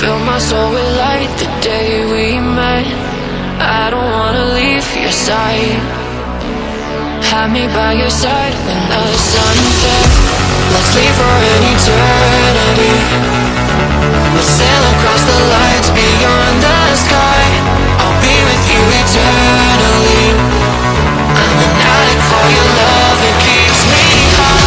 Fill my soul with light the day we met. I don't wanna leave your side. Have me by your side when the sun sets. Let's leave for an eternity. We'll sail across the lights beyond the sky. I'll be with you eternally. I'm an addict for your love, it keeps me high.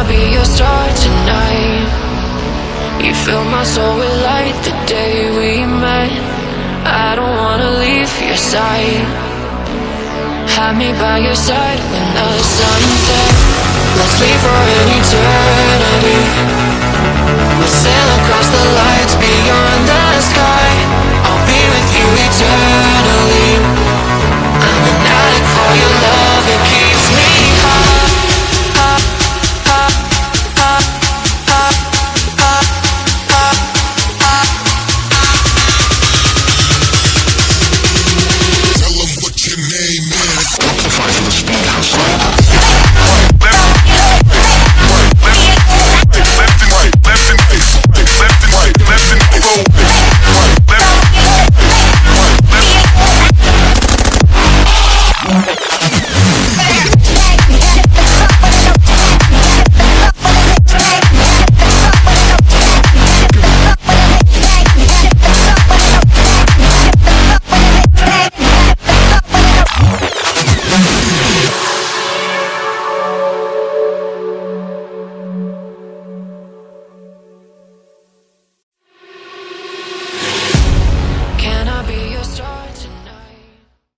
Be your star tonight. You fill my soul with light the day we met. I don't wanna leave your side. Have me by your side when the sun sets. Let's leave for an eternity. We'll sail across the lights beyond the sky. I'll be with you eternally.